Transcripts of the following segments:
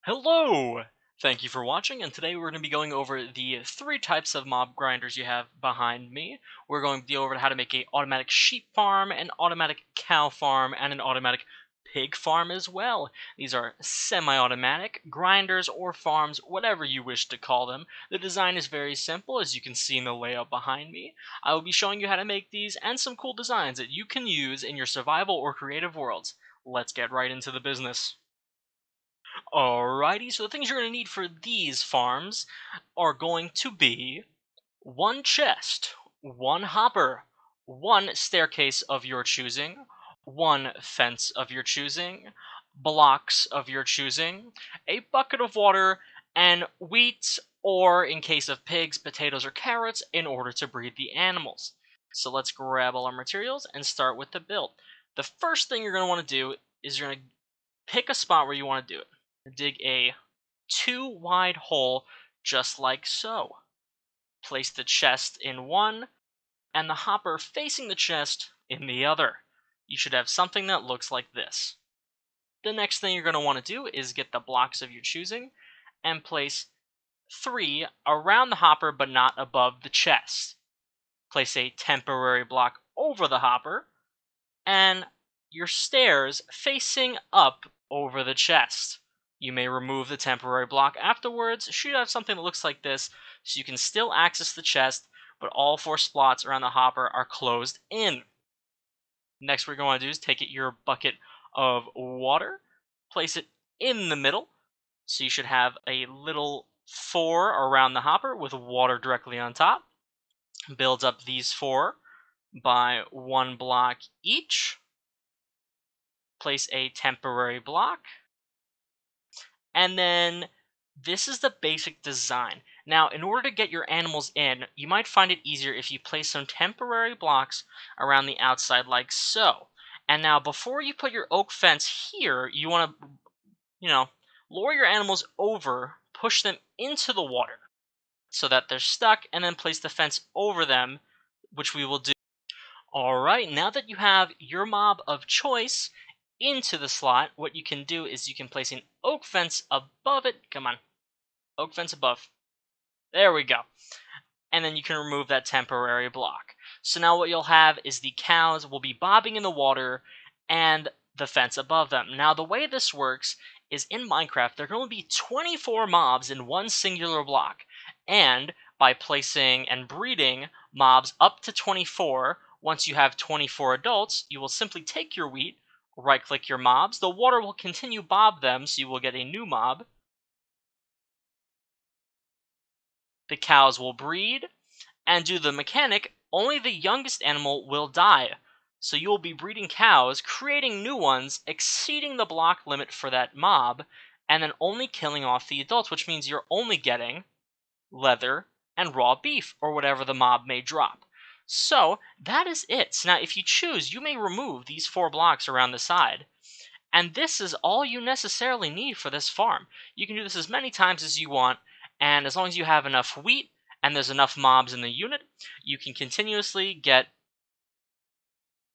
Hello! Thank you for watching, and today we're going to be going over the three types of mob grinders you have behind me. We're going to be over how to make an automatic sheep farm, an automatic cow farm, and an automatic pig farm as well. These are semi-automatic grinders or farms, whatever you wish to call them. The design is very simple, as you can see in the layout behind me. I will be showing you how to make these and some cool designs that you can use in your survival or creative worlds. Let's get right into the business. Alrighty, so the things you're going to need for these farms are going to be one chest, one hopper, one staircase of your choosing, one fence of your choosing, blocks of your choosing, a bucket of water, and wheat, or in case of pigs, potatoes or carrots, in order to breed the animals. So let's grab all our materials and start with the build. The first thing you're going to want to do is you're going to pick a spot where you want to do it. Dig a 2 wide hole just like so. Place the chest in one and the hopper facing the chest in the other. You should have something that looks like this. The next thing you're going to want to do is get the blocks of your choosing and place 3 around the hopper but not above the chest. Place a temporary block over the hopper and your stairs facing up over the chest. You may remove the temporary block afterwards, should have something that looks like this, so you can still access the chest, but all 4 slots around the hopper are closed in. Next, what we're going to do is take your bucket of water, place it in the middle, so you should have a little 4 around the hopper with water directly on top. Build up these 4 by 1 block each. Place a temporary block, and then this is the basic design. Now, in order to get your animals in, you might find it easier if you place some temporary blocks around the outside like so. And now, before you put your oak fence here, you want to, lower your animals over, push them into the water so that they're stuck, and then place the fence over them, which we will do. Alright, now that you have your mob of choice into the slot, what you can do is you can place an oak fence above it. Come on, oak fence above. There we go. And then you can remove that temporary block. So now what you'll have is the cows will be bobbing in the water and the fence above them. Now the way this works is in Minecraft there can only be 24 mobs in one singular block. And by placing and breeding mobs up to 24, once you have 24 adults, you will simply take your wheat, right-click your mobs, the water will continue bob them, so you will get a new mob. The cows will breed, and due to the mechanic, only the youngest animal will die. So you will be breeding cows, creating new ones, exceeding the block limit for that mob, and then only killing off the adults, which means you're only getting leather and raw beef, or whatever the mob may drop. So that is it. So now if you choose, you may remove these 4 blocks around the side. And this is all you necessarily need for this farm. You can do this as many times as you want, and as long as you have enough wheat and there's enough mobs in the unit, you can continuously get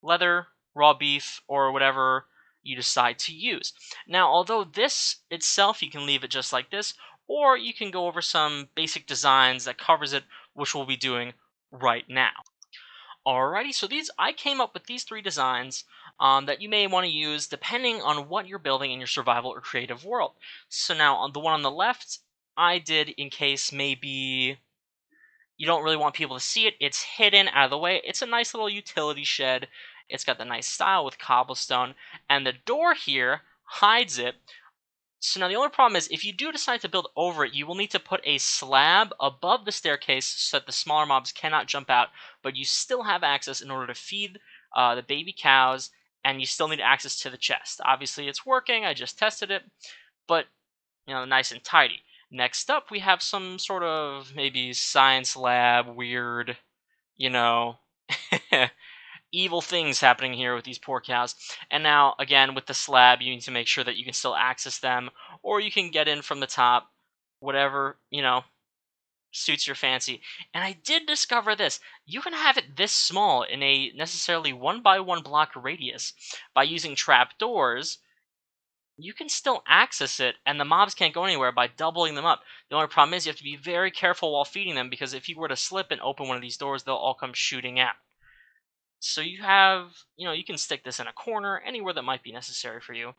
leather, raw beef, or whatever you decide to use. Now, although this itself, you can leave it just like this, or you can go over some basic designs that covers it, which we'll be doing right now. Alrighty, so I came up with these 3 designs that you may want to use depending on what you're building in your survival or creative world. So now, on the one on the left, I did in case maybe you don't really want people to see it. It's hidden out of the way. It's a nice little utility shed. It's got the nice style with cobblestone, and the door here hides it. So now the only problem is if you do decide to build over it, you will need to put a slab above the staircase so that the smaller mobs cannot jump out, but you still have access in order to feed the baby cows, and you still need access to the chest. Obviously it's working, I just tested it, but nice and tidy. Next up, we have some sort of maybe science lab, weird, you know, evil things happening here with these poor cows. And now, again, with the slab, you need to make sure that you can still access them, or you can get in from the top, whatever, suits your fancy. And I did discover this. You can have it this small in a necessarily 1 by 1 block radius by using trapdoors. you can still access it, and the mobs can't go anywhere by doubling them up. The only problem is you have to be very careful while feeding them, because if you were to slip and open one of these doors, they'll all come shooting out. So you have, you can stick this in a corner, anywhere that might be necessary for you.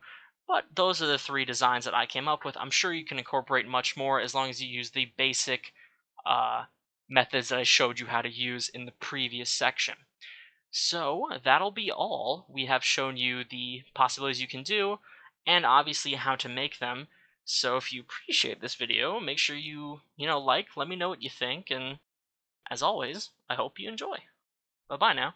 But those are the three designs that I came up with. I'm sure you can incorporate much more as long as you use the basic uh, methods that I showed you how to use in the previous section. So that'll be all. We have shown you the possibilities you can do, and obviously how to make them. So if you appreciate this video, make sure you let me know what you think, and as always, I hope you enjoy. Bye bye now.